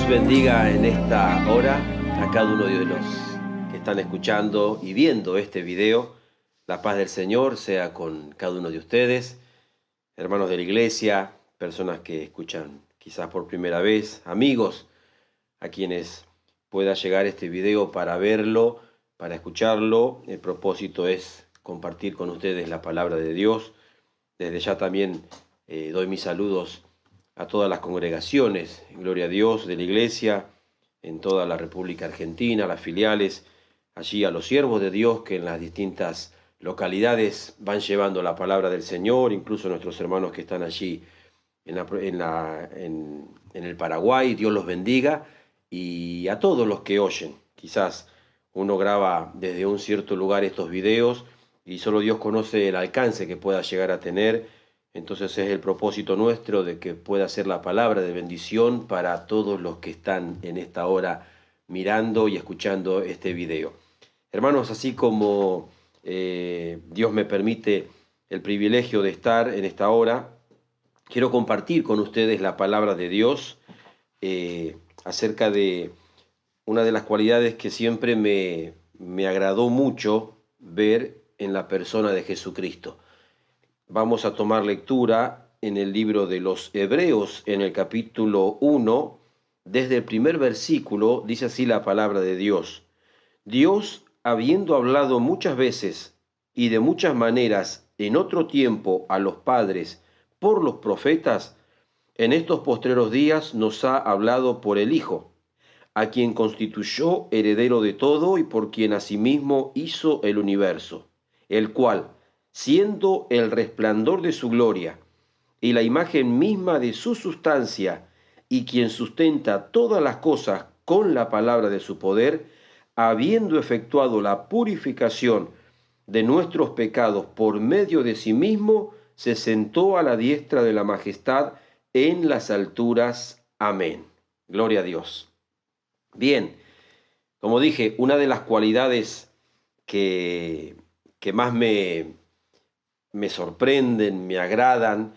bendiga en esta hora a cada uno de los que están escuchando y viendo este video. La paz del Señor sea con cada uno de ustedes, hermanos de la iglesia, personas que escuchan quizás por primera vez, amigos a quienes pueda llegar este video para verlo, para escucharlo. El propósito es compartir con ustedes la palabra de Dios. Desde ya también doy mis saludos a todas las congregaciones, gloria a Dios, de la iglesia, en toda la República Argentina, las filiales, allí a los siervos de Dios que en las distintas localidades van llevando la palabra del Señor, incluso nuestros hermanos que están allí en el Paraguay, Dios los bendiga, y a todos los que oyen. Quizás uno graba desde un cierto lugar estos videos y solo Dios conoce el alcance que pueda llegar a tener. Entonces es el propósito nuestro de que pueda ser la palabra de bendición para todos los que están en esta hora mirando y escuchando este video. Hermanos, así como Dios me permite el privilegio de estar en esta hora, quiero compartir con ustedes la palabra de Dios acerca de una de las cualidades que siempre me agradó mucho ver en la persona de Jesucristo. Vamos a tomar lectura en el libro de los Hebreos, en el capítulo 1, desde el primer versículo, dice así la palabra de Dios. Dios, habiendo hablado muchas veces y de muchas maneras en otro tiempo a los padres por los profetas, en estos postreros días nos ha hablado por el Hijo, a quien constituyó heredero de todo y por quien asimismo hizo el universo, el cual, siendo el resplandor de su gloria y la imagen misma de su sustancia, y quien sustenta todas las cosas con la palabra de su poder, habiendo efectuado la purificación de nuestros pecados por medio de sí mismo, se sentó a la diestra de la majestad en las alturas. Amén. Gloria a Dios. Bien, como dije, una de las cualidades que más me sorprenden, me agradan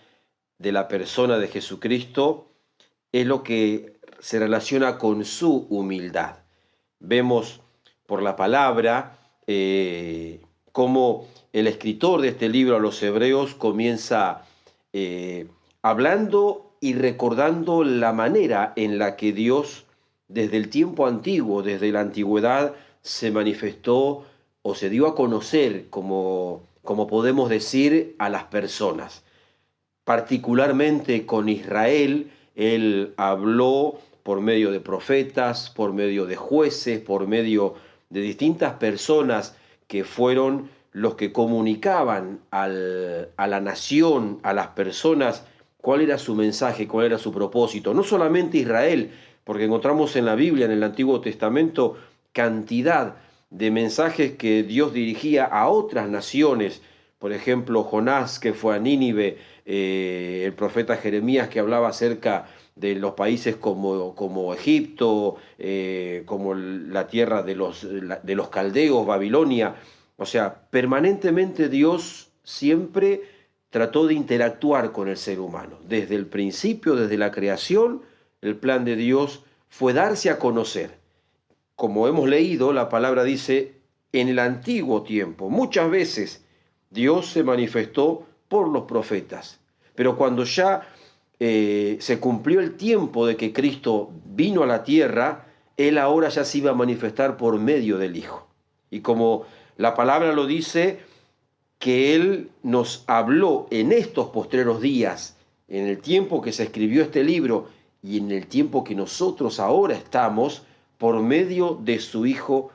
de la persona de Jesucristo es lo que se relaciona con su humildad. Vemos por la palabra cómo el escritor de este libro a los Hebreos comienza hablando y recordando la manera en la que Dios desde el tiempo antiguo, desde la antigüedad, se manifestó o se dio a conocer, como podemos decir, a las personas. Particularmente con Israel, Él habló por medio de profetas, por medio de jueces, por medio de distintas personas que fueron los que comunicaban a la nación, a las personas, cuál era su mensaje, cuál era su propósito. No solamente Israel, porque encontramos en la Biblia, en el Antiguo Testamento, cantidad de mensajes que Dios dirigía a otras naciones. Por ejemplo, Jonás, que fue a Nínive, el profeta Jeremías, que hablaba acerca de los países como Egipto, como la tierra de los caldeos, Babilonia. O sea, permanentemente Dios siempre trató de interactuar con el ser humano. Desde el principio, desde la creación, el plan de Dios fue darse a conocer. Como hemos leído, la palabra dice, en el antiguo tiempo, muchas veces Dios se manifestó por los profetas. Pero cuando ya se cumplió el tiempo de que Cristo vino a la tierra, Él ahora ya se iba a manifestar por medio del Hijo. Y como la palabra lo dice, que Él nos habló en estos postreros días, en el tiempo que se escribió este libro y en el tiempo que nosotros ahora estamos, por medio de su Hijo,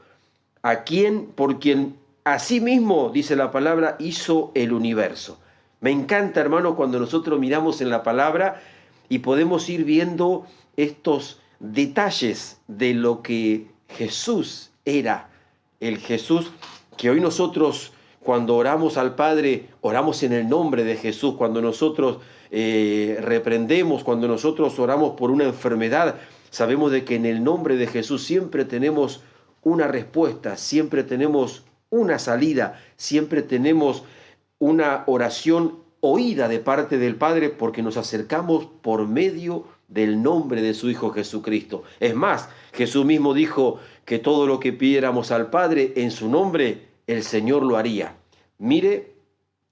por quien asimismo, dice la palabra, hizo el universo. Me encanta, hermano, cuando nosotros miramos en la palabra y podemos ir viendo estos detalles de lo que Jesús era, el Jesús que hoy nosotros, cuando oramos al Padre, oramos en el nombre de Jesús. Cuando nosotros reprendemos, cuando nosotros oramos por una enfermedad, sabemos de que en el nombre de Jesús siempre tenemos una respuesta, siempre tenemos una salida, siempre tenemos una oración oída de parte del Padre, porque nos acercamos por medio del nombre de su Hijo Jesucristo. Es más, Jesús mismo dijo que todo lo que pidiéramos al Padre en su nombre, el Señor lo haría. Mire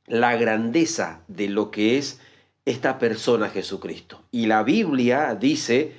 la grandeza de lo que es esta persona Jesucristo. Y la Biblia dice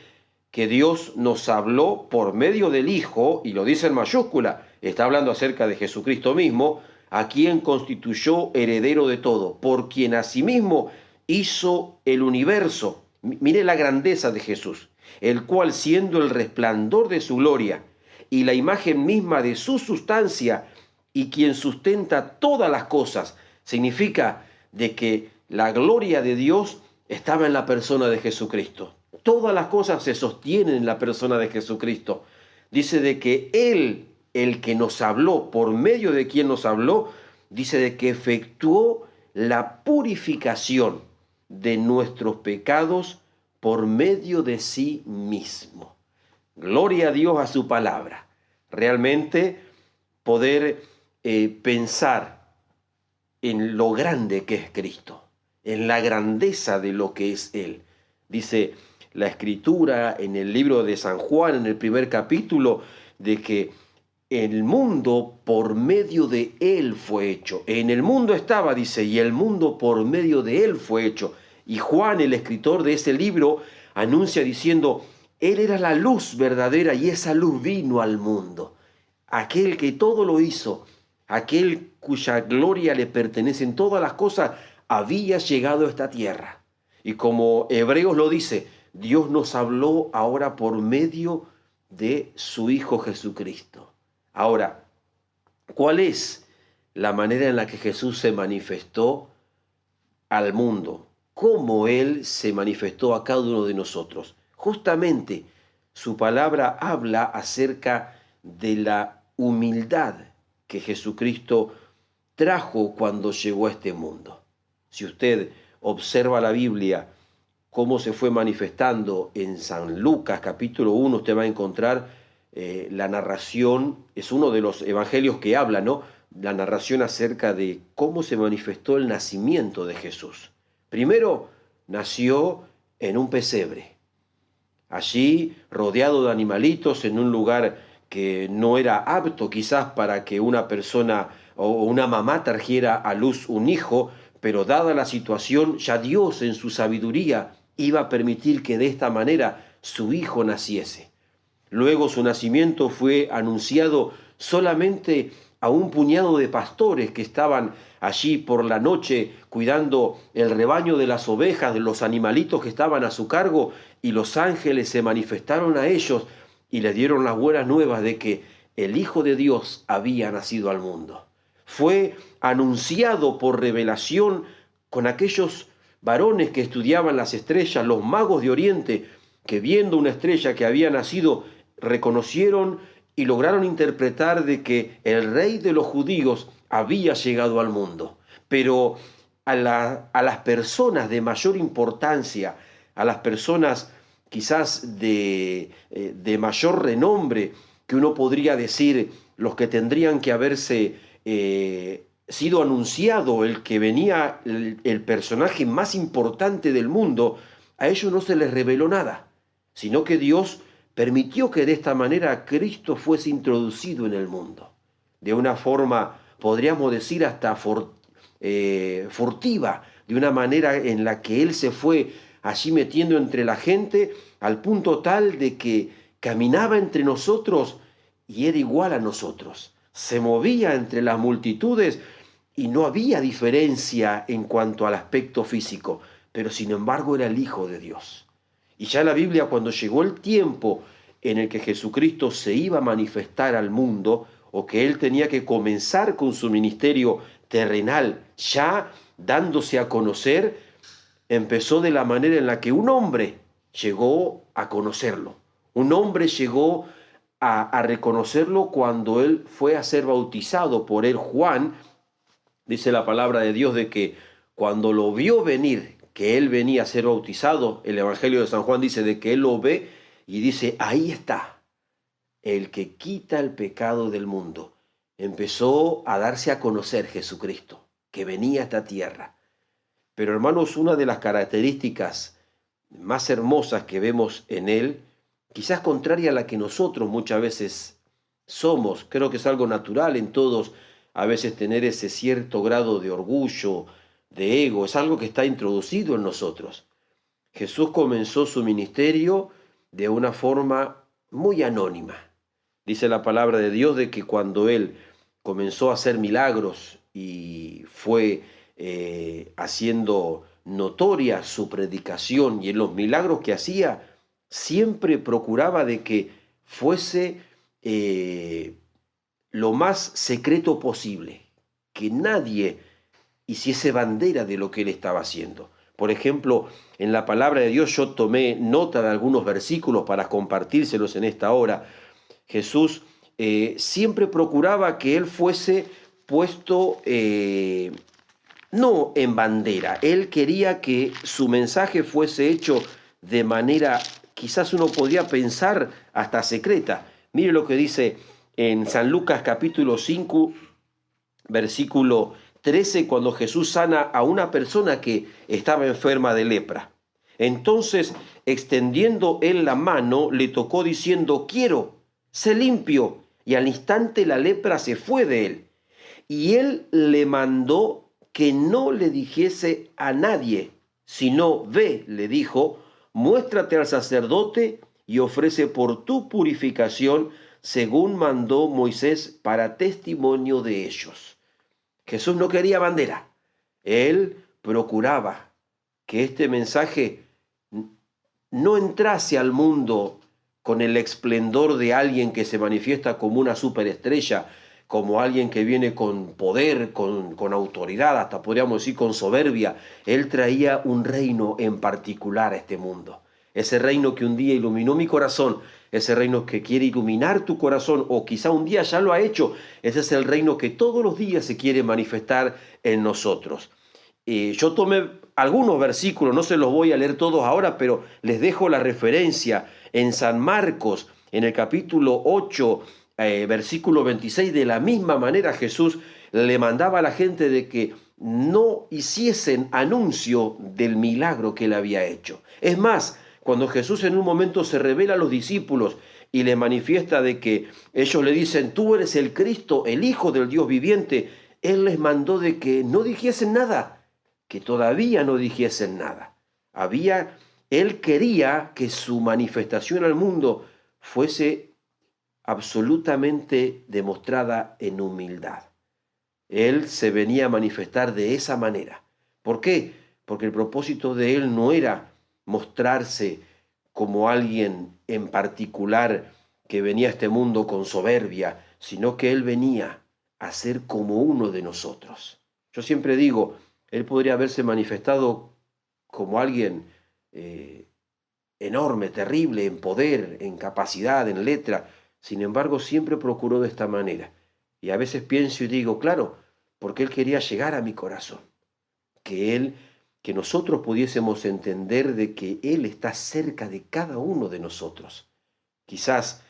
que Dios nos habló por medio del Hijo, y lo dice en mayúscula, está hablando acerca de Jesucristo mismo, a quien constituyó heredero de todo, por quien asimismo hizo el universo. Mire la grandeza de Jesús, el cual siendo el resplandor de su gloria y la imagen misma de su sustancia, y quien sustenta todas las cosas, significa de que la gloria de Dios estaba en la persona de Jesucristo. Todas las cosas se sostienen en la persona de Jesucristo. Dice de que Él, el que nos habló, por medio de quien nos habló, dice de que efectuó la purificación de nuestros pecados por medio de sí mismo. Gloria a Dios, a su palabra. Realmente poder pensar en lo grande que es Cristo, en la grandeza de lo que es Él. Dice la Escritura en el libro de San Juan, en el primer capítulo, de que el mundo por medio de Él fue hecho. En el mundo estaba, dice, y el mundo por medio de Él fue hecho. Y Juan, el escritor de ese libro, anuncia diciendo, Él era la luz verdadera y esa luz vino al mundo. Aquel que todo lo hizo, aquel cuya gloria le pertenecen todas las cosas, había llegado a esta tierra. Y como Hebreos lo dice, Dios nos habló ahora por medio de su Hijo Jesucristo. Ahora, ¿cuál es la manera en la que Jesús se manifestó al mundo? ¿Cómo Él se manifestó a cada uno de nosotros? Justamente su palabra habla acerca de la humildad que Jesucristo trajo cuando llegó a este mundo. Si usted observa la Biblia, cómo se fue manifestando en San Lucas capítulo 1, usted va a encontrar la narración, es uno de los evangelios que habla, ¿no? La narración acerca de cómo se manifestó el nacimiento de Jesús. Primero, nació en un pesebre, allí rodeado de animalitos, en un lugar que no era apto quizás para que una persona o una mamá trajera a luz un hijo, pero dada la situación, ya Dios en su sabiduría iba a permitir que de esta manera su hijo naciese. Luego su nacimiento fue anunciado solamente a un puñado de pastores que estaban allí por la noche cuidando el rebaño de las ovejas, de los animalitos que estaban a su cargo, y los ángeles se manifestaron a ellos y les dieron las buenas nuevas de que el Hijo de Dios había nacido al mundo. Fue anunciado por revelación con aquellos varones que estudiaban las estrellas, los magos de Oriente, que viendo una estrella que había nacido, reconocieron y lograron interpretar de que el rey de los judíos había llegado al mundo. Pero a las personas de mayor importancia, a las personas quizás de mayor renombre, que uno podría decir los que tendrían que haberse sido anunciado, el que venía el personaje más importante del mundo, a ellos no se les reveló nada, sino que Dios permitió que de esta manera Cristo fuese introducido en el mundo. De una forma, podríamos decir, hasta furtiva, de una manera en la que Él se fue allí metiendo entre la gente, al punto tal de que caminaba entre nosotros y era igual a nosotros. Se movía entre las multitudes y no había diferencia en cuanto al aspecto físico, pero sin embargo era el Hijo de Dios. Y ya la Biblia, cuando llegó el tiempo en el que Jesucristo se iba a manifestar al mundo, o que Él tenía que comenzar con su ministerio terrenal, ya dándose a conocer, empezó de la manera en la que un hombre llegó a conocerlo. Un hombre llegó a reconocerlo cuando Él fue a ser bautizado por él, Juan. Dice la palabra de Dios de que cuando lo vio venir, que Él venía a ser bautizado, el Evangelio de San Juan dice de que Él lo ve y dice, ahí está, el que quita el pecado del mundo. Empezó a darse a conocer Jesucristo, que venía a esta tierra. Pero hermanos, una de las características más hermosas que vemos en él, quizás contraria a la que nosotros muchas veces somos. Creo que es algo natural en todos a veces tener ese cierto grado de orgullo, de ego, es algo que está introducido en nosotros. Jesús comenzó su ministerio de una forma muy anónima. Dice la palabra de Dios de que cuando él comenzó a hacer milagros y fue haciendo notoria su predicación y en los milagros que hacía, siempre procuraba de que fuese lo más secreto posible, que nadie hiciese bandera de lo que él estaba haciendo. Por ejemplo, en la palabra de Dios yo tomé nota de algunos versículos para compartírselos en esta hora. Jesús siempre procuraba que él fuese puesto no en bandera, él quería que su mensaje fuese hecho de manera, quizás uno podría pensar hasta secreta. Mire lo que dice en San Lucas capítulo 5, versículo 13, cuando Jesús sana a una persona que estaba enferma de lepra. Entonces, extendiendo él la mano, le tocó diciendo, quiero, sé limpio. Y al instante la lepra se fue de él. Y él le mandó que no le dijese a nadie, sino ve, le dijo, muéstrate al sacerdote y ofrece por tu purificación, según mandó Moisés, para testimonio de ellos. Jesús no quería bandera. Él procuraba que este mensaje no entrase al mundo con el esplendor de alguien que se manifiesta como una superestrella, como alguien que viene con poder, con autoridad, hasta podríamos decir con soberbia. Él traía un reino en particular a este mundo. Ese reino que un día iluminó mi corazón, ese reino que quiere iluminar tu corazón, o quizá un día ya lo ha hecho, ese es el reino que todos los días se quiere manifestar en nosotros. Yo tomé algunos versículos, no se los voy a leer todos ahora, pero les dejo la referencia en San Marcos, en el capítulo 8, versículo 26, de la misma manera Jesús le mandaba a la gente de que no hiciesen anuncio del milagro que él había hecho. Es más, cuando Jesús en un momento se revela a los discípulos y le manifiesta de que ellos le dicen, tú eres el Cristo, el Hijo del Dios viviente, él les mandó de que no dijesen nada, que todavía no dijesen nada. Él quería que su manifestación al mundo fuese absolutamente demostrada en humildad. Él se venía a manifestar de esa manera. ¿Por qué? Porque el propósito de él no era mostrarse como alguien en particular que venía a este mundo con soberbia, sino que él venía a ser como uno de nosotros. Yo siempre digo, él podría haberse manifestado como alguien enorme, terrible, en poder, en capacidad, en letra. Sin embargo, siempre procuró de esta manera. Y a veces pienso y digo, claro, porque él quería llegar a mi corazón. Que nosotros pudiésemos entender de que él está cerca de cada uno de nosotros. Quizás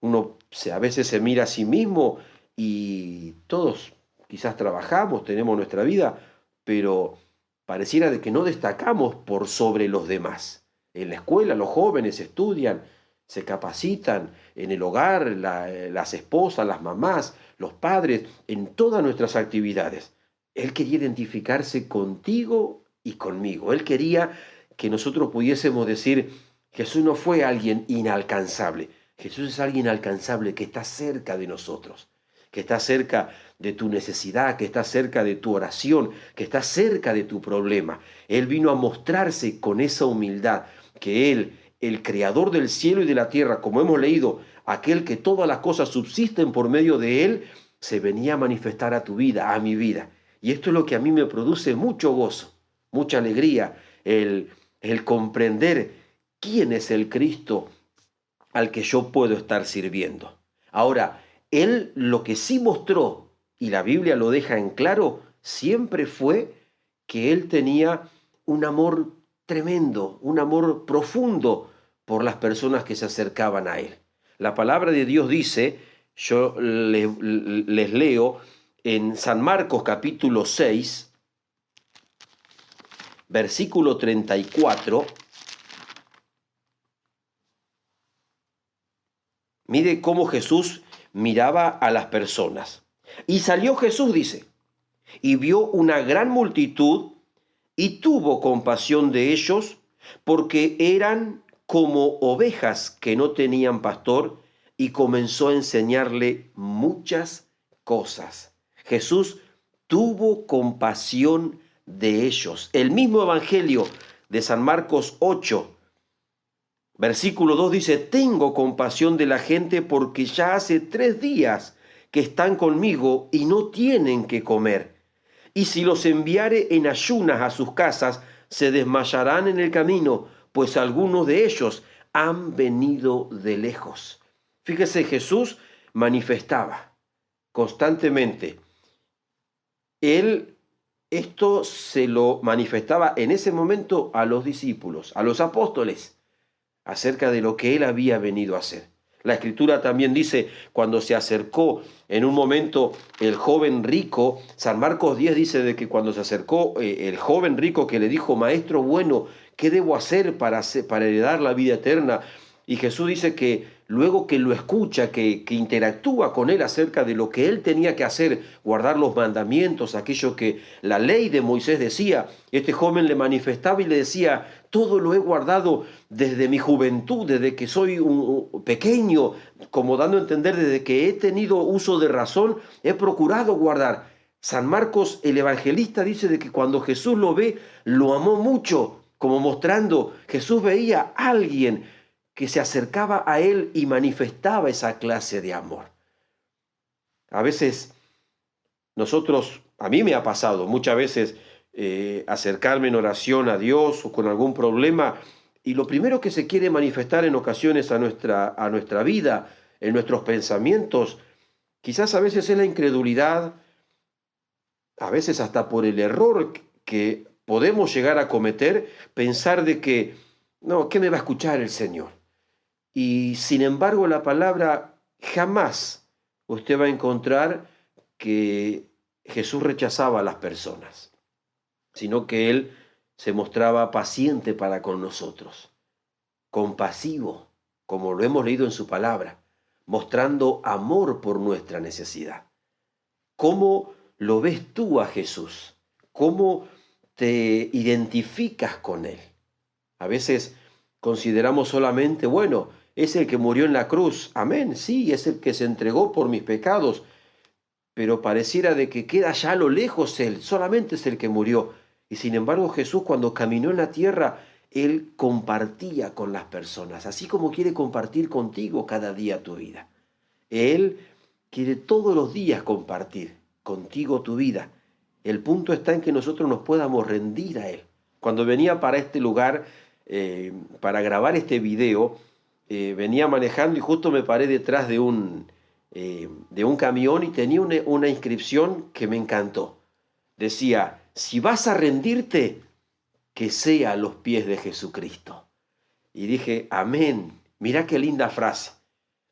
uno a veces se mira a sí mismo y todos quizás trabajamos, tenemos nuestra vida, pero pareciera de que no destacamos por sobre los demás. En la escuela los jóvenes estudian, se capacitan, en el hogar las esposas, las mamás, los padres, en todas nuestras actividades. Él quería identificarse contigo y conmigo. Él quería que nosotros pudiésemos decir, Jesús no fue alguien inalcanzable. Jesús es alguien alcanzable que está cerca de nosotros, que está cerca de tu necesidad, que está cerca de tu oración, que está cerca de tu problema. Él vino a mostrarse con esa humildad, que Él, el creador del cielo y de la tierra, como hemos leído, aquel que todas las cosas subsisten por medio de Él, se venía a manifestar a tu vida, a mi vida. Y esto es lo que a mí me produce mucho gozo, mucha alegría, el comprender quién es el Cristo al que yo puedo estar sirviendo. Ahora, él lo que sí mostró, y la Biblia lo deja en claro, siempre fue que él tenía un amor tremendo, un amor profundo por las personas que se acercaban a él. La palabra de Dios dice, yo les leo en San Marcos capítulo 6, versículo 34, Mire cómo Jesús miraba a las personas. Y salió Jesús, dice, y vio una gran multitud y tuvo compasión de ellos porque eran como ovejas que no tenían pastor y comenzó a enseñarle muchas cosas. Jesús tuvo compasión de ellos. El mismo Evangelio de San Marcos 8, versículo 2 dice, tengo compasión de la gente porque ya hace 3 días que están conmigo y no tienen que comer. Y si los enviare en ayunas a sus casas, se desmayarán en el camino, pues algunos de ellos han venido de lejos. Fíjese, Jesús manifestaba constantemente. Él esto se lo manifestaba en ese momento a los discípulos, a los apóstoles, acerca de lo que él había venido a hacer. La Escritura también dice, cuando se acercó en un momento el joven rico, San Marcos 10 dice de que cuando se acercó el joven rico que le dijo, Maestro bueno, ¿qué debo hacer para heredar la vida eterna? Y Jesús dice que luego que lo escucha, que interactúa con él acerca de lo que él tenía que hacer, guardar los mandamientos, aquello que la ley de Moisés decía, este joven le manifestaba y le decía, todo lo he guardado desde mi juventud, desde que soy un pequeño, como dando a entender, desde que he tenido uso de razón, he procurado guardar. San Marcos, el evangelista, dice de que cuando Jesús lo ve, lo amó mucho, como mostrando, Jesús veía a alguien que se acercaba a él y manifestaba esa clase de amor. A veces nosotros, a mí me ha pasado muchas veces acercarme en oración a Dios o con algún problema y lo primero que se quiere manifestar en ocasiones a nuestra vida, en nuestros pensamientos, quizás a veces es la incredulidad, a veces hasta por el error que podemos llegar a cometer, pensar de que, no, ¿qué me va a escuchar el Señor? Y sin embargo, la palabra jamás usted va a encontrar que Jesús rechazaba a las personas, sino que Él se mostraba paciente para con nosotros, compasivo, como lo hemos leído en su palabra, mostrando amor por nuestra necesidad. ¿Cómo lo ves tú a Jesús? ¿Cómo te identificas con Él? A veces consideramos solamente, bueno, es el que murió en la cruz, amén, sí, es el que se entregó por mis pecados, pero pareciera de que queda ya a lo lejos Él, solamente es el que murió. Y sin embargo Jesús cuando caminó en la tierra, Él compartía con las personas, así como quiere compartir contigo cada día tu vida. Él quiere todos los días compartir contigo tu vida. El punto está en que nosotros nos podamos rendir a Él. Cuando venía para este lugar, para grabar este video, venía manejando y justo me paré detrás de un camión y tenía una inscripción que me encantó. Decía, si vas a rendirte, que sea a los pies de Jesucristo. Y dije, amén, mirá qué linda frase,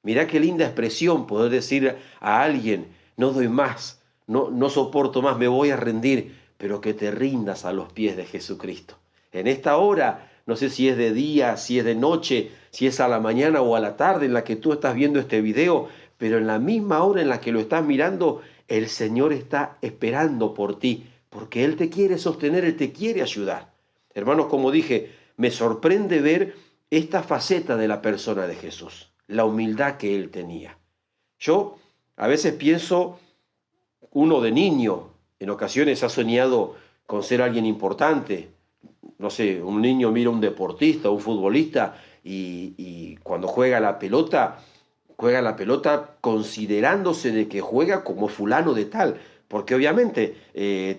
mirá qué linda expresión poder decir a alguien, no doy más, no soporto más, me voy a rendir, pero que te rindas a los pies de Jesucristo. En esta hora, no sé si es de día, si es de noche, si es a la mañana o a la tarde en la que tú estás viendo este video, pero en la misma hora en la que lo estás mirando, el Señor está esperando por ti, porque Él te quiere sostener, Él te quiere ayudar. Hermanos, como dije, me sorprende ver esta faceta de la persona de Jesús, la humildad que Él tenía. Yo a veces pienso, uno de niño, en ocasiones ha soñado con ser alguien importante. No sé, un niño mira a un deportista, un futbolista, y cuando juega la pelota considerándose de que juega como fulano de tal, porque obviamente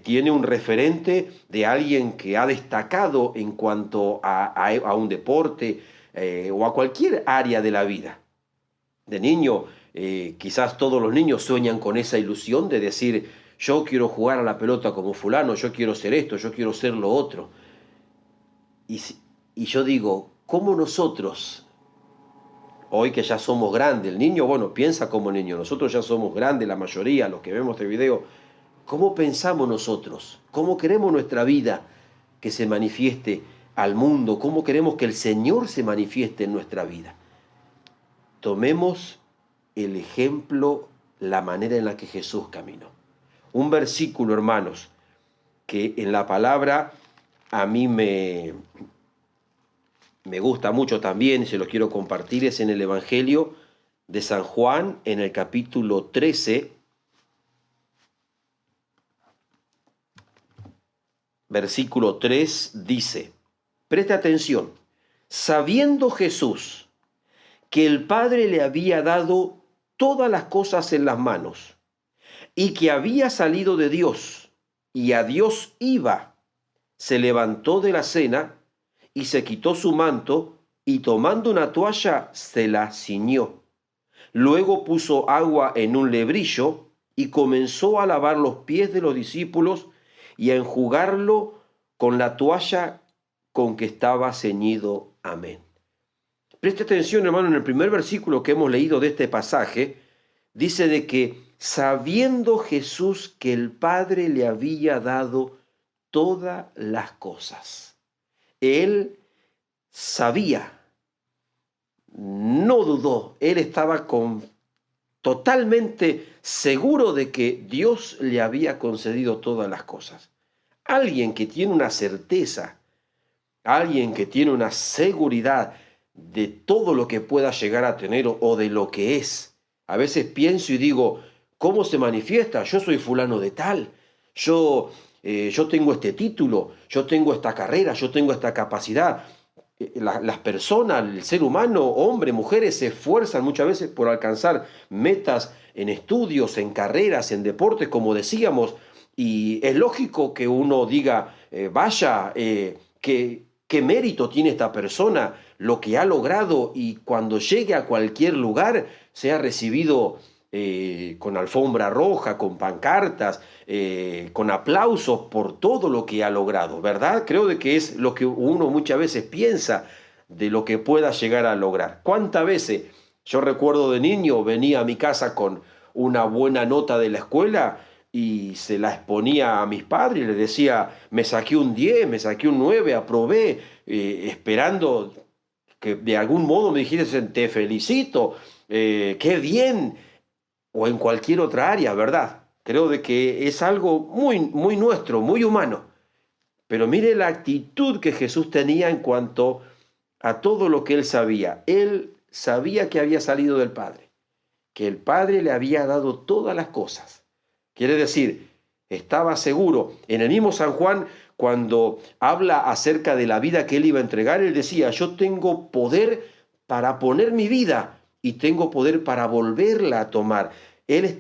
tiene un referente de alguien que ha destacado en cuanto a un deporte o a cualquier área de la vida. De niño, quizás todos los niños sueñan con esa ilusión de decir, yo quiero jugar a la pelota como fulano, yo quiero ser esto, yo quiero ser lo otro. Y yo digo, ¿cómo nosotros, hoy que ya somos grandes, el niño, bueno, piensa como niño, nosotros ya somos grandes, la mayoría, los que vemos este video, ¿cómo pensamos nosotros? ¿Cómo queremos nuestra vida que se manifieste al mundo? ¿Cómo queremos que el Señor se manifieste en nuestra vida? Tomemos el ejemplo, la manera en la que Jesús caminó. Un versículo, hermanos, que en la palabra a mí me gusta mucho también, y se lo quiero compartir, es en el Evangelio de San Juan, en el capítulo 13, versículo 3, dice, preste atención, sabiendo Jesús que el Padre le había dado todas las cosas en las manos, y que había salido de Dios, y a Dios iba, se levantó de la cena, y se quitó su manto, y tomando una toalla, se la ciñó. Luego puso agua en un lebrillo, y comenzó a lavar los pies de los discípulos, y a enjugarlo con la toalla con que estaba ceñido. Amén. Preste atención, hermano, en el primer versículo que hemos leído de este pasaje, dice de que sabiendo Jesús que el Padre le había dado todas las cosas. Él sabía, no dudó, él estaba totalmente seguro de que Dios le había concedido todas las cosas. Alguien que tiene una certeza, alguien que tiene una seguridad de todo lo que pueda llegar a tener o de lo que es. A veces pienso y digo, ¿cómo se manifiesta? Yo soy fulano de tal, yo tengo este título, yo tengo esta carrera, yo tengo esta capacidad. Las personas, el ser humano, hombres, mujeres, se esfuerzan muchas veces por alcanzar metas en estudios, en carreras, en deportes, como decíamos, y es lógico que uno diga, vaya, qué mérito tiene esta persona, lo que ha logrado, y cuando llegue a cualquier lugar sea recibido con alfombra roja, con pancartas, con aplausos por todo lo que ha logrado, ¿verdad? Creo de que es lo que uno muchas veces piensa de lo que pueda llegar a lograr. ¿Cuántas veces yo recuerdo de niño venía a mi casa con una buena nota de la escuela y se la exponía a mis padres y les decía, me saqué un 10, me saqué un 9, aprobé, esperando que de algún modo me dijesen, te felicito, qué bien, o en cualquier otra área, ¿verdad? Creo de que es algo muy, muy nuestro, muy humano. Pero mire la actitud que Jesús tenía en cuanto a todo lo que él sabía. Él sabía que había salido del Padre, que el Padre le había dado todas las cosas. Quiere decir, estaba seguro. En el mismo San Juan, cuando habla acerca de la vida que él iba a entregar, él decía, yo tengo poder para poner mi vida y tengo poder para volverla a tomar. Él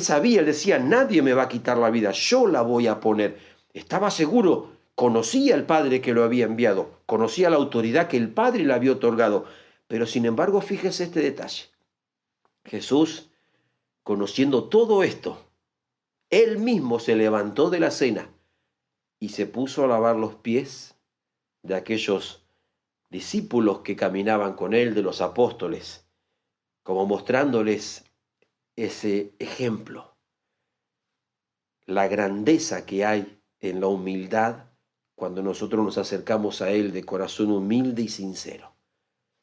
sabía, él decía, nadie me va a quitar la vida, yo la voy a poner. Estaba seguro, conocía al Padre que lo había enviado, conocía la autoridad que el Padre le había otorgado. Pero sin embargo, fíjese este detalle. Jesús, conociendo todo esto, él mismo se levantó de la cena y se puso a lavar los pies de aquellos discípulos que caminaban con él, de los apóstoles, como mostrándoles ese ejemplo, la grandeza que hay en la humildad cuando nosotros nos acercamos a él de corazón humilde y sincero.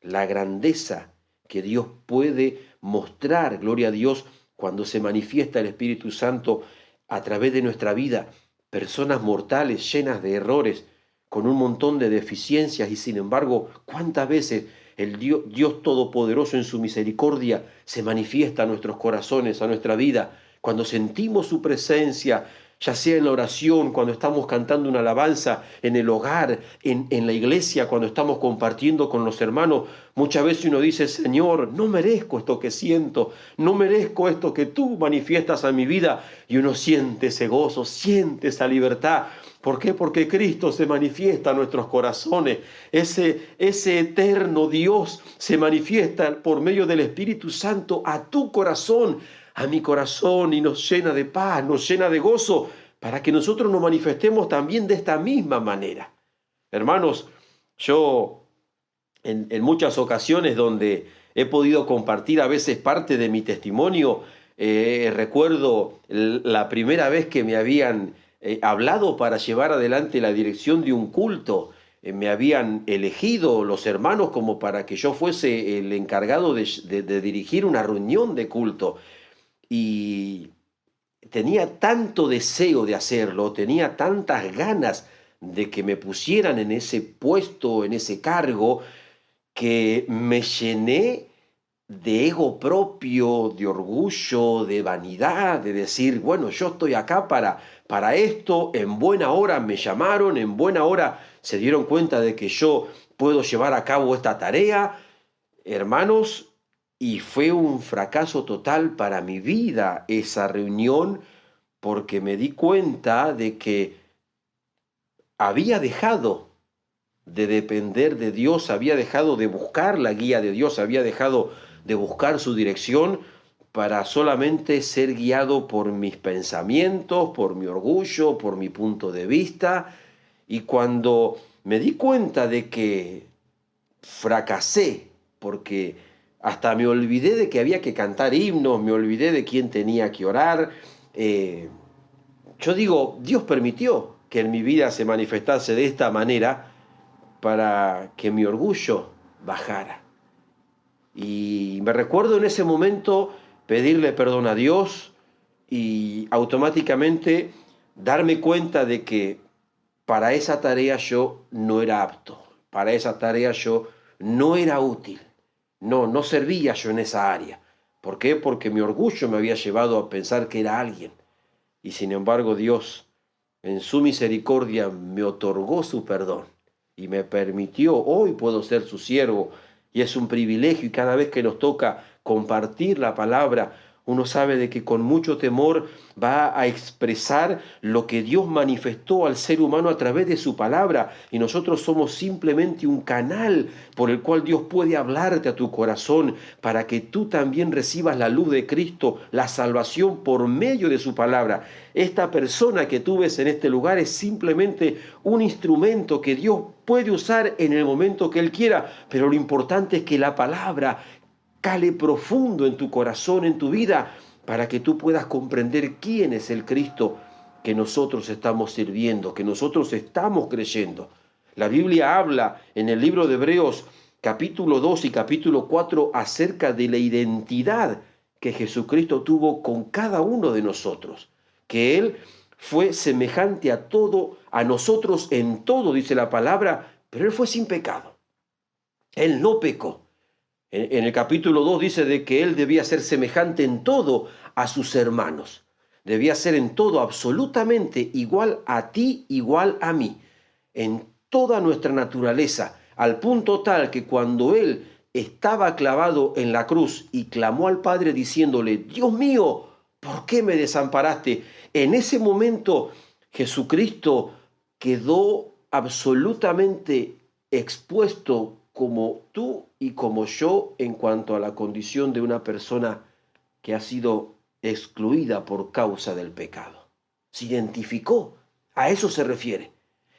La grandeza que Dios puede mostrar, gloria a Dios, cuando se manifiesta el Espíritu Santo a través de nuestra vida, personas mortales llenas de errores, con un montón de deficiencias, y sin embargo, ¿cuántas veces el Dios Todopoderoso en su misericordia se manifiesta a nuestros corazones, a nuestra vida, cuando sentimos su presencia, ya sea en la oración, cuando estamos cantando una alabanza, en el hogar, en la iglesia, cuando estamos compartiendo con los hermanos? Muchas veces uno dice, Señor, no merezco esto que siento, no merezco esto que tú manifiestas a mi vida, y uno siente ese gozo, siente esa libertad. ¿Por qué? Porque Cristo se manifiesta a nuestros corazones. Ese eterno Dios se manifiesta por medio del Espíritu Santo a tu corazón, a mi corazón, y nos llena de paz, nos llena de gozo, para que nosotros nos manifestemos también de esta misma manera. Hermanos, yo en muchas ocasiones donde he podido compartir a veces parte de mi testimonio, recuerdo la primera vez que me habían hablado para llevar adelante la dirección de un culto. me habían elegido los hermanos como para que yo fuese el encargado de dirigir una reunión de culto. Y tenía tanto deseo de hacerlo, tenía tantas ganas de que me pusieran en ese puesto, en ese cargo, que me llené de ego propio, de orgullo, de vanidad, de decir, bueno, yo estoy acá para esto, en buena hora me llamaron, en buena hora se dieron cuenta de que yo puedo llevar a cabo esta tarea, hermanos, y fue un fracaso total para mi vida esa reunión, porque me di cuenta de que había dejado de depender de Dios, había dejado de buscar la guía de Dios, había dejado de buscar su dirección para solamente ser guiado por mis pensamientos, por mi orgullo, por mi punto de vista. Y cuando me di cuenta de que fracasé, porque hasta me olvidé de que había que cantar himnos, me olvidé de quién tenía que orar, yo digo, Dios permitió que en mi vida se manifestase de esta manera para que mi orgullo bajara. Y me recuerdo en ese momento pedirle perdón a Dios y automáticamente darme cuenta de que para esa tarea yo no era apto, para esa tarea yo no era útil, no servía yo en esa área. ¿Por qué? Porque mi orgullo me había llevado a pensar que era alguien. Y sin embargo Dios, en su misericordia, me otorgó su perdón y me permitió, hoy puedo ser su siervo, y es un privilegio, y cada vez que nos toca compartir la palabra, uno sabe de que con mucho temor va a expresar lo que Dios manifestó al ser humano a través de su palabra, y nosotros somos simplemente un canal por el cual Dios puede hablarte a tu corazón para que tú también recibas la luz de Cristo, la salvación por medio de su palabra. Esta persona que tú ves en este lugar es simplemente un instrumento que Dios puede usar en el momento que Él quiera, pero lo importante es que la palabra cale profundo en tu corazón, en tu vida, para que tú puedas comprender quién es el Cristo que nosotros estamos sirviendo, que nosotros estamos creyendo. La Biblia habla en el libro de Hebreos capítulo 2 y capítulo 4 acerca de la identidad que Jesucristo tuvo con cada uno de nosotros, que Él fue semejante a todo, a nosotros en todo, dice la palabra, pero Él fue sin pecado. Él no pecó. En el capítulo 2 dice de que Él debía ser semejante en todo a sus hermanos. Debía ser en todo absolutamente igual a ti, igual a mí, en toda nuestra naturaleza, al punto tal que cuando Él estaba clavado en la cruz y clamó al Padre diciéndole, Dios mío, ¿por qué me desamparaste? En ese momento Jesucristo quedó absolutamente expuesto como tú y como yo en cuanto a la condición de una persona que ha sido excluida por causa del pecado. Se identificó, a eso se refiere,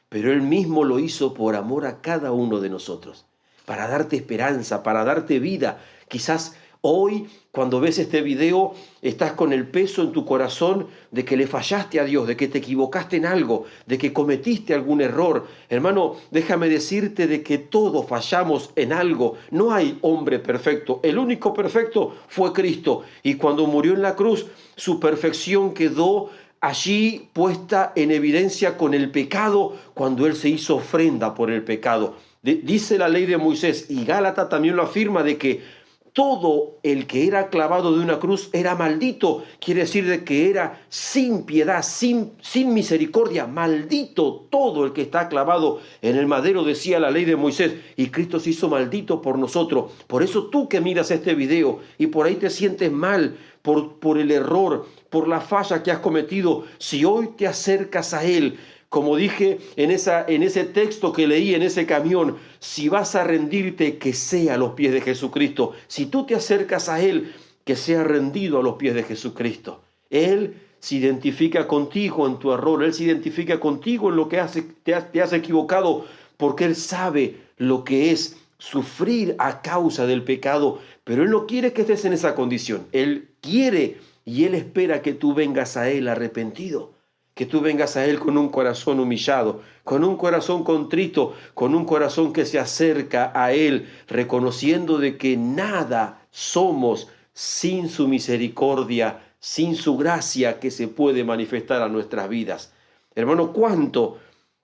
pero Él mismo lo hizo por amor a cada uno de nosotros, para darte esperanza, para darte vida. Quizás hoy, cuando ves este video, estás con el peso en tu corazón de que le fallaste a Dios, de que te equivocaste en algo, de que cometiste algún error. Hermano, déjame decirte de que todos fallamos en algo. No hay hombre perfecto. El único perfecto fue Cristo. Y cuando murió en la cruz, su perfección quedó allí puesta en evidencia con el pecado cuando Él se hizo ofrenda por el pecado. Dice la ley de Moisés, y Gálatas también lo afirma, de que todo el que era clavado de una cruz era maldito. Quiere decir de que era sin piedad, sin misericordia. Maldito todo el que está clavado en el madero, decía la ley de Moisés. Y Cristo se hizo maldito por nosotros. Por eso tú que miras este video y por ahí te sientes mal por el error, por la falla que has cometido, si hoy te acercas a Él, como dije en ese texto que leí en ese camión, si vas a rendirte, que sea a los pies de Jesucristo. Si tú te acercas a Él, que sea rendido a los pies de Jesucristo. Él se identifica contigo en tu error, Él se identifica contigo en lo que te has equivocado, porque Él sabe lo que es sufrir a causa del pecado, pero Él no quiere que estés en esa condición. Él quiere y Él espera que tú vengas a Él arrepentido, que tú vengas a Él con un corazón humillado, con un corazón contrito, con un corazón que se acerca a Él, reconociendo de que nada somos sin su misericordia, sin su gracia que se puede manifestar a nuestras vidas. Hermano, ¿cuánto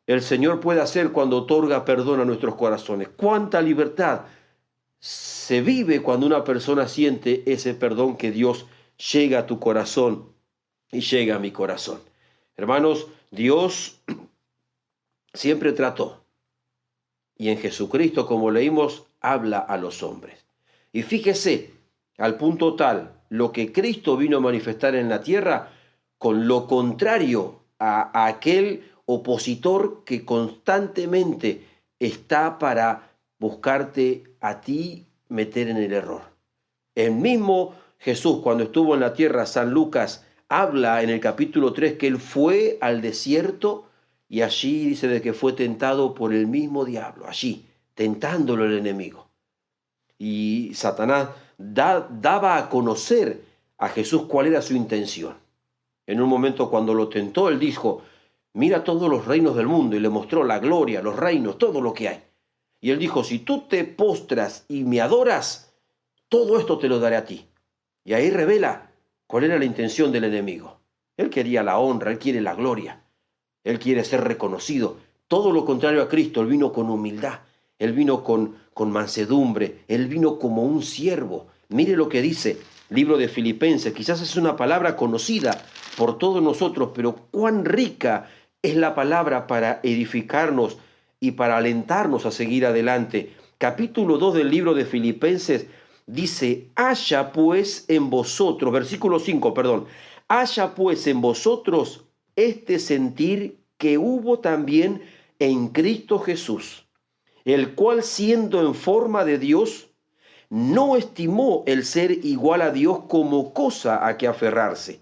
el Señor puede hacer cuando otorga perdón a nuestros corazones? ¿Cuánta libertad se vive cuando una persona siente ese perdón que Dios llega a tu corazón y llega a mi corazón? Hermanos, Dios siempre trató, y en Jesucristo, como leímos, habla a los hombres. Y fíjese, al punto tal, lo que Cristo vino a manifestar en la tierra, con lo contrario a aquel opositor que constantemente está para buscarte a ti meter en el error. El mismo Jesús, cuando estuvo en la tierra, San Lucas habla en el capítulo 3 que él fue al desierto y allí dice de que fue tentado por el mismo diablo, allí, tentándolo el enemigo. Y Satanás daba a conocer a Jesús cuál era su intención. En un momento cuando lo tentó, él dijo, mira todos los reinos del mundo, y le mostró la gloria, los reinos, todo lo que hay. Y él dijo, si tú te postras y me adoras, todo esto te lo daré a ti. Y ahí revela cuál era la intención del enemigo. Él quería la honra, él quiere la gloria, él quiere ser reconocido. Todo lo contrario a Cristo, él vino con humildad, él vino con mansedumbre, él vino como un siervo. Mire lo que dice el libro de Filipenses, quizás es una palabra conocida por todos nosotros, pero cuán rica es la palabra para edificarnos y para alentarnos a seguir adelante. Capítulo 2 del libro de Filipenses dice, haya pues en vosotros, versículo 5, perdón, haya pues en vosotros este sentir que hubo también en Cristo Jesús, el cual siendo en forma de Dios, no estimó el ser igual a Dios como cosa a que aferrarse,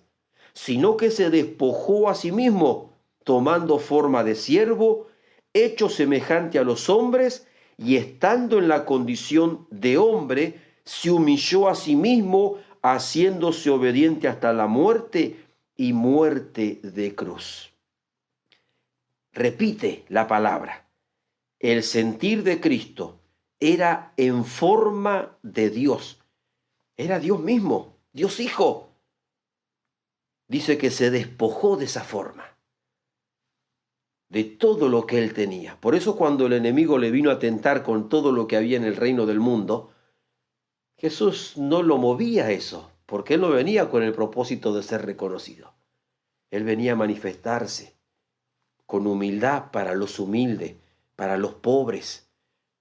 sino que se despojó a sí mismo, tomando forma de siervo, hecho semejante a los hombres, y estando en la condición de hombre, se humilló a sí mismo, haciéndose obediente hasta la muerte y muerte de cruz. Repite la palabra. El sentir de Cristo era en forma de Dios. Era Dios mismo, Dios Hijo. Dice que se despojó de esa forma, de todo lo que él tenía. Por eso cuando el enemigo le vino a tentar con todo lo que había en el reino del mundo, Jesús no lo movía a eso, porque él no venía con el propósito de ser reconocido. Él venía a manifestarse con humildad para los humildes, para los pobres.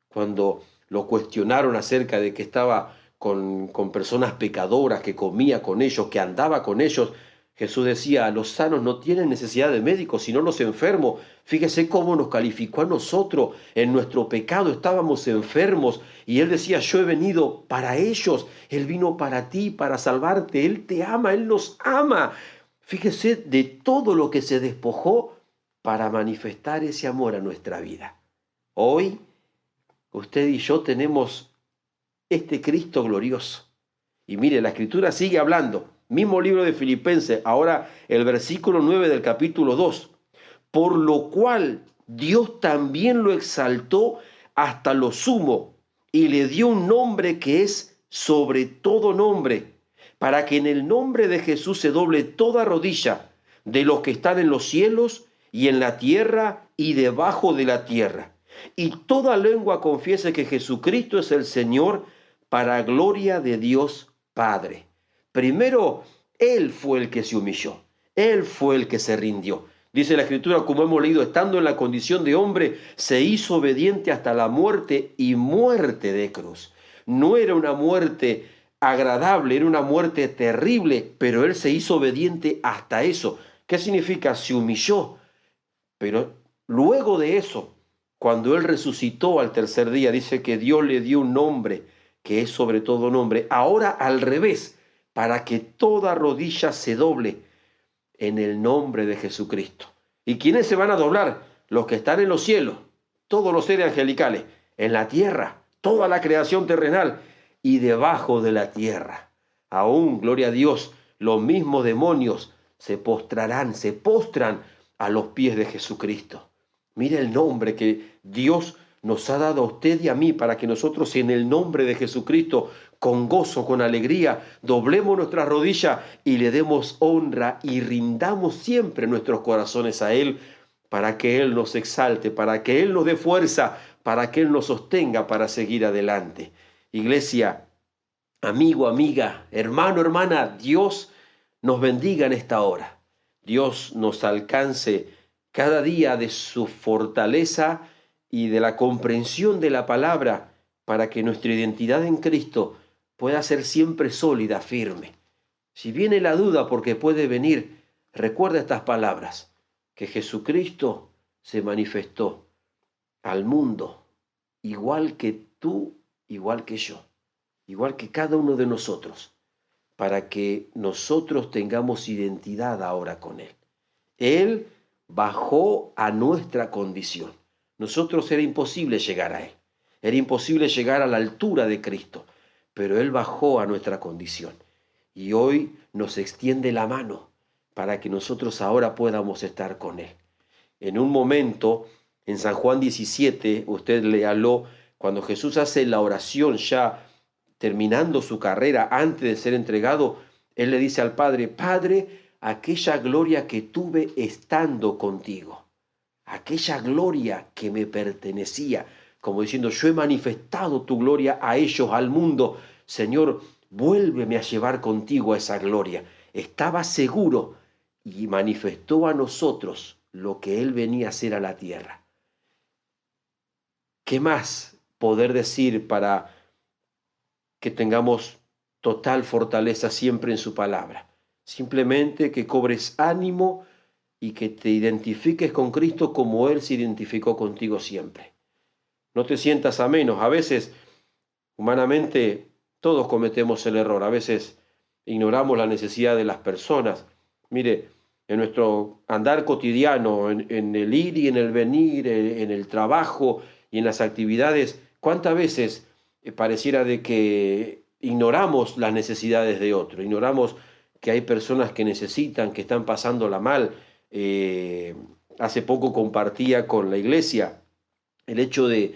Cuando lo cuestionaron acerca de que estaba con personas pecadoras, que comía con ellos, que andaba con ellos, Jesús decía, los sanos no tienen necesidad de médicos, sino los enfermos. Fíjese cómo nos calificó a nosotros. En nuestro pecado estábamos enfermos. Y Él decía, yo he venido para ellos. Él vino para ti, para salvarte. Él te ama, Él nos ama. Fíjese de todo lo que se despojó para manifestar ese amor a nuestra vida. Hoy, usted y yo tenemos este Cristo glorioso. Y mire, la Escritura sigue hablando. Mismo libro de Filipenses, ahora el versículo 9 del capítulo 2. Por lo cual Dios también lo exaltó hasta lo sumo y le dio un nombre que es sobre todo nombre, para que en el nombre de Jesús se doble toda rodilla de los que están en los cielos y en la tierra y debajo de la tierra, y toda lengua confiese que Jesucristo es el Señor, para gloria de Dios Padre. Primero, Él fue el que se humilló, Él fue el que se rindió. Dice la Escritura, como hemos leído, estando en la condición de hombre, se hizo obediente hasta la muerte y muerte de cruz. No era una muerte agradable, era una muerte terrible, pero Él se hizo obediente hasta eso. ¿Qué significa? Se humilló. Pero luego de eso, cuando Él resucitó al tercer día, dice que Dios le dio un nombre que es sobre todo nombre. Ahora al revés, para que toda rodilla se doble en el nombre de Jesucristo. ¿Y quiénes se van a doblar? Los que están en los cielos, todos los seres angelicales, en la tierra, toda la creación terrenal y debajo de la tierra. Aún, gloria a Dios, los mismos demonios se postrarán, se postran a los pies de Jesucristo. Mire el nombre que Dios nos ha dado a usted y a mí para que nosotros en el nombre de Jesucristo, con gozo, con alegría, doblemos nuestras rodillas y le demos honra y rindamos siempre nuestros corazones a Él para que Él nos exalte, para que Él nos dé fuerza, para que Él nos sostenga para seguir adelante. Iglesia, amigo, amiga, hermano, hermana, Dios nos bendiga en esta hora. Dios nos alcance cada día de su fortaleza y de la comprensión de la palabra para que nuestra identidad en Cristo pueda ser siempre sólida, firme. Si viene la duda, porque puede venir, recuerda estas palabras, que Jesucristo se manifestó al mundo igual que tú, igual que yo, igual que cada uno de nosotros, para que nosotros tengamos identidad ahora con Él. Él bajó a nuestra condición. Nosotros era imposible llegar a Él. Era imposible llegar a la altura de Cristo, pero Él bajó a nuestra condición. Y hoy nos extiende la mano para que nosotros ahora podamos estar con Él. En un momento, en San Juan 17, usted léalo, cuando Jesús hace la oración ya terminando su carrera, antes de ser entregado, Él le dice al Padre, Padre, aquella gloria que tuve estando contigo, aquella gloria que me pertenecía, como diciendo, yo he manifestado tu gloria a ellos, al mundo, Señor, vuélveme a llevar contigo a esa gloria. Estaba seguro y manifestó a nosotros lo que Él venía a hacer a la tierra. ¿Qué más poder decir para que tengamos total fortaleza siempre en su palabra? Simplemente que cobres ánimo y que te identifiques con Cristo como Él se identificó contigo siempre. No te sientas a menos. A veces, humanamente, todos cometemos el error. A veces ignoramos la necesidad de las personas. Mire, en nuestro andar cotidiano, en el ir y en el venir, en el trabajo y en las actividades, ¿cuántas veces pareciera de que ignoramos las necesidades de otro? Ignoramos que hay personas que necesitan, que están pasándola mal. Hace poco compartía con la iglesia el hecho de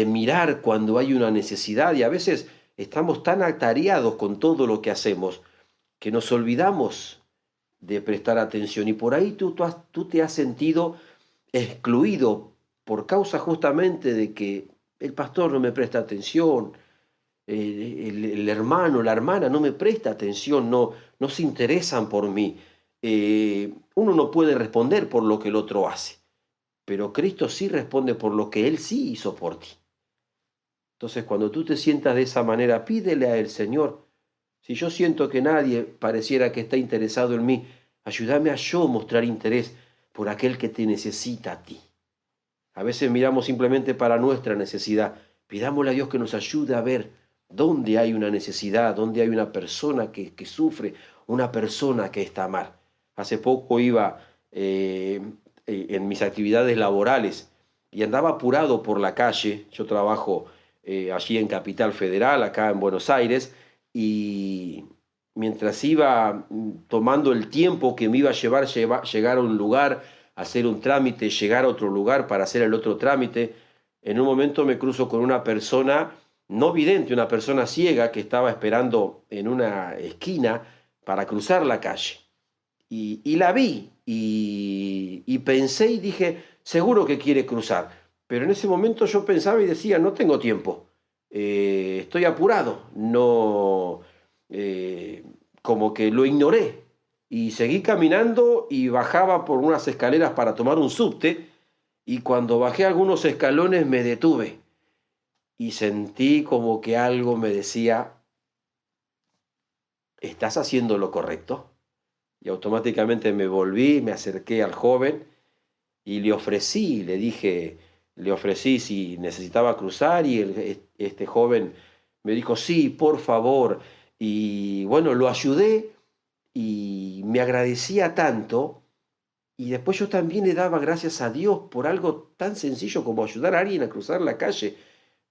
mirar cuando hay una necesidad, y a veces estamos tan atareados con todo lo que hacemos que nos olvidamos de prestar atención, y por ahí tú te has sentido excluido por causa justamente de que el pastor no me presta atención, el hermano, la hermana no me presta atención, no se interesan por mí. Uno no puede responder por lo que el otro hace, pero Cristo sí responde por lo que Él sí hizo por ti. Entonces, cuando tú te sientas de esa manera, pídele a Él, Señor, si yo siento que nadie pareciera que está interesado en mí, ayúdame a yo mostrar interés por aquel que te necesita a ti. A veces miramos simplemente para nuestra necesidad. Pidámosle a Dios que nos ayude a ver dónde hay una necesidad, dónde hay una persona que sufre, una persona que está mal. Hace poco iba en mis actividades laborales y andaba apurado por la calle. Yo trabajo allí en Capital Federal, acá en Buenos Aires, y mientras iba tomando el tiempo que me iba a llegar a un lugar, hacer un trámite, llegar a otro lugar para hacer el otro trámite, en un momento me cruzo con una persona no vidente, una persona ciega que estaba esperando en una esquina para cruzar la calle. Y la vi y pensé y dije, seguro que quiere cruzar. Pero en ese momento yo pensaba y decía, no tengo tiempo, estoy apurado, no, como que lo ignoré. Y seguí caminando y bajaba por unas escaleras para tomar un subte, y cuando bajé algunos escalones me detuve y sentí como que algo me decía, ¿estás haciendo lo correcto? Y automáticamente me volví, me acerqué al joven y le ofrecí si necesitaba cruzar, y este joven me dijo, sí, por favor. Y bueno, lo ayudé y me agradecía tanto, y después yo también le daba gracias a Dios por algo tan sencillo como ayudar a alguien a cruzar la calle,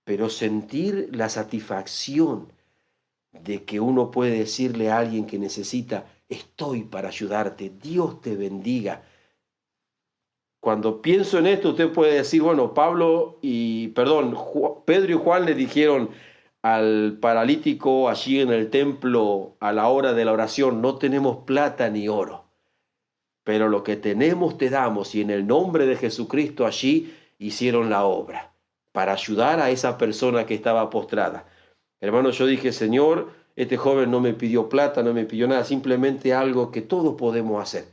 pero sentir la satisfacción de que uno puede decirle a alguien que necesita, estoy para ayudarte, Dios te bendiga. Cuando pienso en esto, usted puede decir, bueno, Pedro y Juan le dijeron al paralítico allí en el templo a la hora de la oración, no tenemos plata ni oro, pero lo que tenemos te damos, y en el nombre de Jesucristo allí hicieron la obra para ayudar a esa persona que estaba postrada. Hermano, yo dije, Señor, este joven no me pidió plata, no me pidió nada, simplemente algo que todos podemos hacer.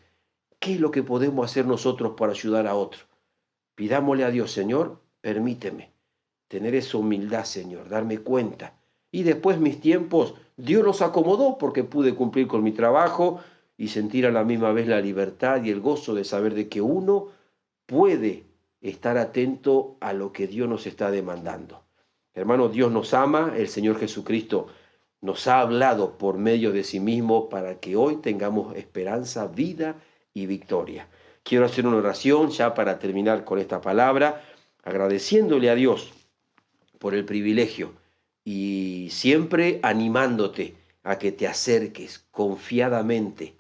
¿Qué es lo que podemos hacer nosotros para ayudar a otro? Pidámosle a Dios, Señor, permíteme tener esa humildad, Señor, darme cuenta. Y después mis tiempos, Dios los acomodó porque pude cumplir con mi trabajo y sentir a la misma vez la libertad y el gozo de saber de que uno puede estar atento a lo que Dios nos está demandando. Hermano, Dios nos ama, el Señor Jesucristo nos ha hablado por medio de sí mismo para que hoy tengamos esperanza, vida y victoria. Quiero hacer una oración ya para terminar con esta palabra, agradeciéndole a Dios por el privilegio y siempre animándote a que te acerques confiadamente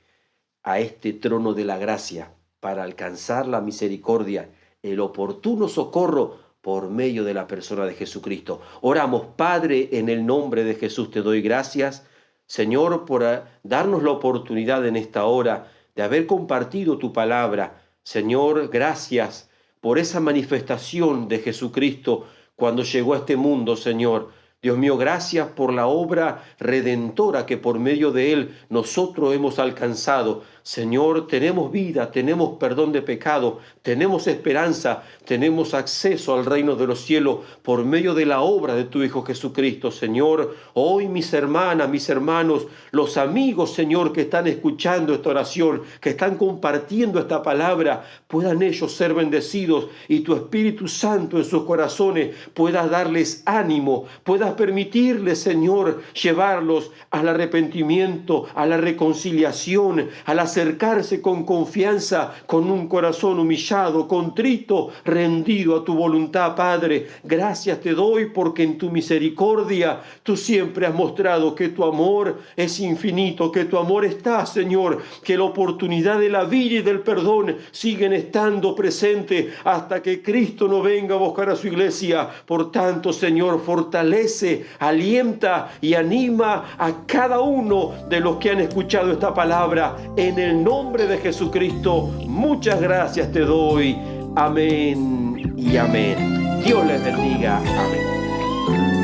a este trono de la gracia para alcanzar la misericordia, el oportuno socorro por medio de la persona de Jesucristo. Oramos, Padre, en el nombre de Jesús te doy gracias, Señor, por darnos la oportunidad en esta hora de haber compartido tu palabra. Señor, gracias por esa manifestación de Jesucristo cuando llegó a este mundo, Señor. Dios mío, gracias por la obra redentora que por medio de Él nosotros hemos alcanzado. Señor, tenemos vida, tenemos perdón de pecado, tenemos esperanza, tenemos acceso al reino de los cielos por medio de la obra de tu Hijo Jesucristo. Señor, hoy mis hermanas, mis hermanos, los amigos, Señor, que están escuchando esta oración, que están compartiendo esta palabra, puedan ellos ser bendecidos y tu Espíritu Santo en sus corazones pueda darles ánimo, pueda permitirles, Señor, llevarlos al arrepentimiento, a la reconciliación, al acercarse con confianza, con un corazón humillado, contrito, rendido a tu voluntad, Padre. Gracias te doy porque en tu misericordia tú siempre has mostrado que tu amor es infinito, que tu amor está, Señor, que la oportunidad de la vida y del perdón siguen estando presentes hasta que Cristo no venga a buscar a su iglesia. Por tanto, Señor, fortalece, alienta y anima a cada uno de los que han escuchado esta palabra. En el nombre de Jesucristo, muchas gracias te doy. Amén y amén. Dios les bendiga. Amén.